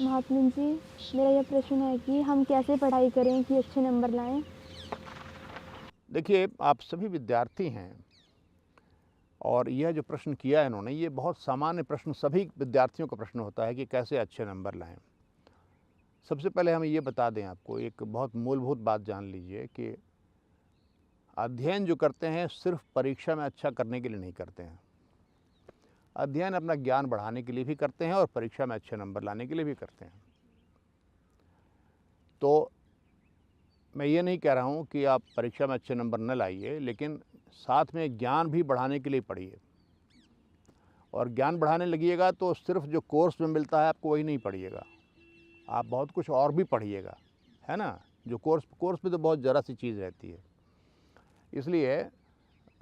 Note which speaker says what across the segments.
Speaker 1: महात्मा जी, मेरा यह प्रश्न है कि हम कैसे पढ़ाई करें कि अच्छे नंबर लाएं?
Speaker 2: देखिए, आप सभी विद्यार्थी हैं और यह जो प्रश्न किया है इन्होंने, ये बहुत सामान्य प्रश्न सभी विद्यार्थियों का प्रश्न होता है कि कैसे अच्छे नंबर लाएं। सबसे पहले हम ये बता दें आपको, एक बहुत मूलभूत बात जान लीजिए कि अध्ययन जो करते हैं सिर्फ परीक्षा में अच्छा करने के लिए नहीं करते हैं। अध्ययन अपना ज्ञान बढ़ाने के लिए भी करते हैं और परीक्षा में अच्छे नंबर लाने के लिए भी करते हैं। तो मैं ये नहीं कह रहा हूँ कि आप परीक्षा में अच्छे नंबर न लाइए, लेकिन साथ में ज्ञान भी बढ़ाने के लिए पढ़िए। और ज्ञान बढ़ाने लगिएगा तो सिर्फ जो कोर्स में मिलता है आपको वही नहीं पढ़िएगा, आप बहुत कुछ और भी पढ़िएगा, है ना। जो कोर्स में तो बहुत ज़रा सी चीज़ रहती है। इसलिए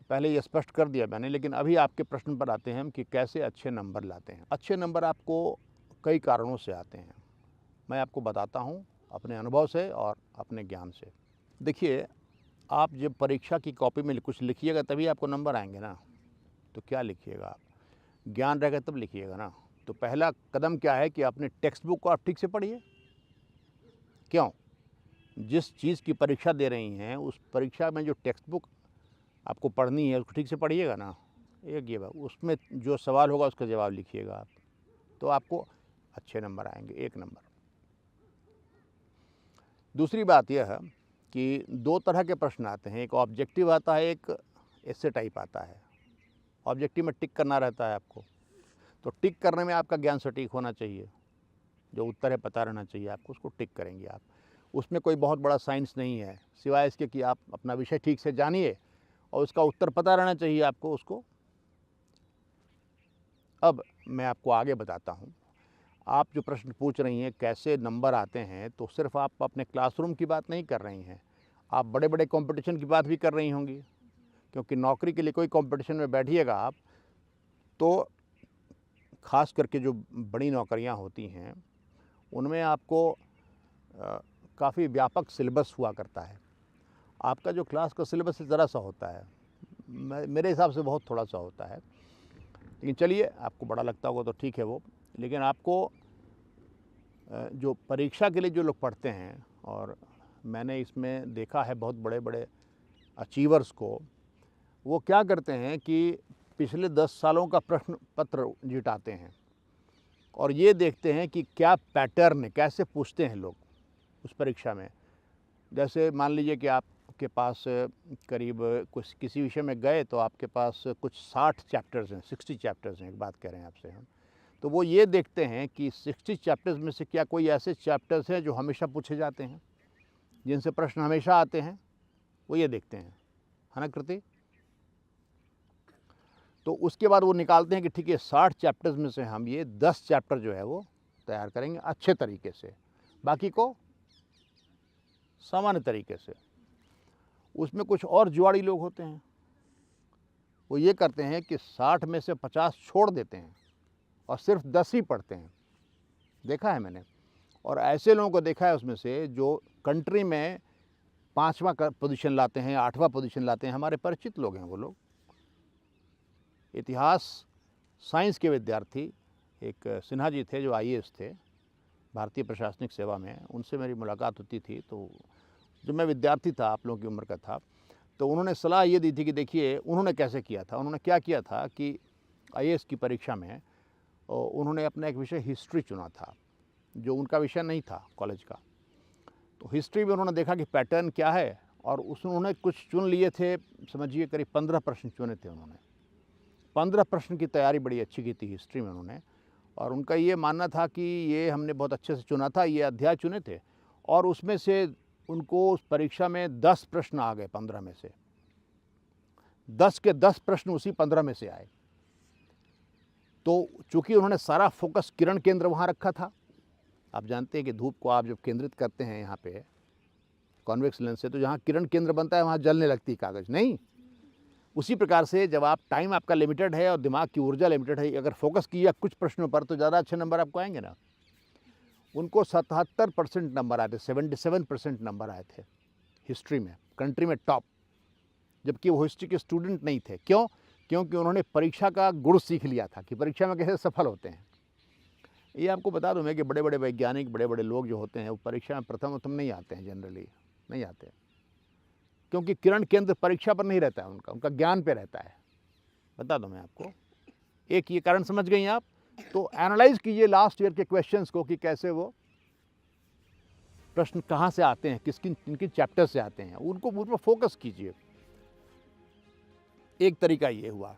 Speaker 2: पहले ये स्पष्ट कर दिया मैंने, लेकिन अभी आपके प्रश्न पर आते हैं हम कि कैसे अच्छे नंबर लाते हैं। अच्छे नंबर आपको कई कारणों से आते हैं, मैं आपको बताता हूँ अपने अनुभव से और अपने ज्ञान से। देखिए, आप जब परीक्षा की कॉपी में कुछ लिखिएगा तभी आपको नंबर आएंगे ना। तो क्या लिखिएगा आप? ज्ञान रहेगा तब लिखिएगा ना। तो पहला कदम क्या है कि अपने टेक्स्ट बुक को आप ठीक से पढ़िए। क्यों? जिस चीज़ की परीक्षा दे रही हैं उस परीक्षा में जो टेक्स्ट बुक आपको पढ़नी है उसको ठीक से पढ़िएगा ना। एक ये बात, उसमें जो सवाल होगा उसका जवाब लिखिएगा आप, तो आपको अच्छे नंबर आएंगे, 1 नंबर। दूसरी बात यह है कि 2 तरह के प्रश्न आते हैं, एक ऑब्जेक्टिव आता है, एक एस्से टाइप आता है। ऑब्जेक्टिव में टिक करना रहता है आपको, तो टिक करने में आपका ज्ञान सटीक होना चाहिए, जो उत्तर है पता रहना चाहिए आपको, उसको टिक करेंगे आप। उसमें कोई बहुत बड़ा साइंस नहीं है, सिवाय इसके कि आप अपना विषय ठीक से जानिए और उसका उत्तर पता रहना चाहिए आपको उसको। अब मैं आपको आगे बताता हूँ। आप जो प्रश्न पूछ रही हैं कैसे नंबर आते हैं, तो सिर्फ आप अपने क्लासरूम की बात नहीं कर रही हैं, आप बड़े बड़े कंपटीशन की बात भी कर रही होंगी। क्योंकि नौकरी के लिए कोई कंपटीशन में बैठिएगा आप, तो ख़ास करके जो बड़ी नौकरियां होती हैं उनमें आपको काफ़ी व्यापक सिलेबस हुआ करता है। आपका जो क्लास का सिलेबस ज़रा सा होता है, मेरे हिसाब से बहुत थोड़ा सा होता है, लेकिन चलिए आपको बड़ा लगता होगा तो ठीक है वो। लेकिन आपको जो परीक्षा के लिए जो लोग पढ़ते हैं, और मैंने इसमें देखा है बहुत बड़े बड़े अचीवर्स को, वो क्या करते हैं कि पिछले 10 सालों का प्रश्न पत्र जुटाते हैं और ये देखते हैं कि क्या पैटर्न है, कैसे पूछते हैं लोग उस परीक्षा में। जैसे मान लीजिए कि आपके पास करीब कुछ किसी विषय में गए तो आपके पास कुछ 60 चैप्टर्स हैं, 60 चैप्टर्स हैं, एक बात कह रहे हैं आपसे हम। तो वो ये देखते हैं कि 60 चैप्टर्स में से क्या कोई ऐसे चैप्टर्स हैं जो हमेशा पूछे जाते हैं, जिनसे प्रश्न हमेशा आते हैं, वो ये देखते हैं, है ना कृति। तो उसके बाद वो निकालते हैं कि ठीक है 60 चैप्टर्स में से हम ये 10 चैप्टर जो है वो तैयार करेंगे अच्छे तरीके से, बाकी को सामान्य तरीके से। उसमें कुछ और जुआड़ी लोग होते हैं, वो ये करते हैं कि 60 में से 50 छोड़ देते हैं और सिर्फ 10 ही पढ़ते हैं, देखा है मैंने। और ऐसे लोगों को देखा है उसमें से जो कंट्री में 5वां पोजीशन लाते हैं, 8वां पोजीशन लाते हैं, हमारे परिचित लोग हैं वो लोग। इतिहास साइंस के विद्यार्थी एक सिन्हा जी थे जो आईएएस थे, भारतीय प्रशासनिक सेवा में, उनसे मेरी मुलाकात होती थी। तो जब मैं विद्यार्थी था, आप लोगों की उम्र का था, तो उन्होंने सलाह ये दी थी कि देखिए उन्होंने कैसे किया था। उन्होंने क्या किया था कि आईएएस की परीक्षा में उन्होंने अपना एक विषय हिस्ट्री चुना था, जो उनका विषय नहीं था कॉलेज का। तो हिस्ट्री में उन्होंने देखा कि पैटर्न क्या है, और उन्होंने कुछ चुन लिए थे, समझिए करीब 15 प्रश्न चुने थे उन्होंने। 15 प्रश्न की तैयारी बड़ी अच्छी की थी हिस्ट्री में उन्होंने, और उनका ये मानना था कि ये हमने बहुत अच्छे से चुना था, ये अध्याय चुने थे, और उसमें से उनको उस परीक्षा में 10 प्रश्न आ गए 15 में से। 10 के 10 प्रश्न उसी 15 में से आए। तो चूंकि उन्होंने सारा फोकस किरण केंद्र वहाँ रखा था, आप जानते हैं कि धूप को आप जब केंद्रित करते हैं यहाँ पे कॉन्वेक्स लेंस से, तो जहाँ किरण केंद्र बनता है वहाँ जलने लगती है कागज़, नहीं? उसी प्रकार से जब आप टाइम आपका लिमिटेड है और दिमाग की ऊर्जा लिमिटेड है, अगर फोकस किया कुछ प्रश्नों पर तो ज़्यादा अच्छे नंबर आपको आएंगे ना। उनको 77% नंबर आए थे, 77% नंबर आए थे हिस्ट्री में, कंट्री में टॉप, जबकि वो हिस्ट्री के स्टूडेंट नहीं थे। क्यों? क्योंकि उन्होंने परीक्षा का गुण सीख लिया था कि परीक्षा में कैसे सफल होते हैं। ये आपको बता दूं मैं कि बड़े-बड़े वैज्ञानिक, बड़े-बड़े लोग जो होते हैं वो परीक्षा में प्रथम-उत्तम नहीं आते हैं जनरली, नहीं आते। क्योंकि किरण केंद्र परीक्षा पर नहीं रहता है उनका ज्ञान पे रहता है। बता दूं मैं आपको, एक ये कारण समझ गई आप? तो एनालाइज़ कीजिए लास्ट ईयर के क्वेश्चंस को कि कैसे वो प्रश्न कहाँ से आते हैं, किन-किन चैप्टर से आते हैं, उन पर फोकस कीजिए। एक तरीका ये हुआ।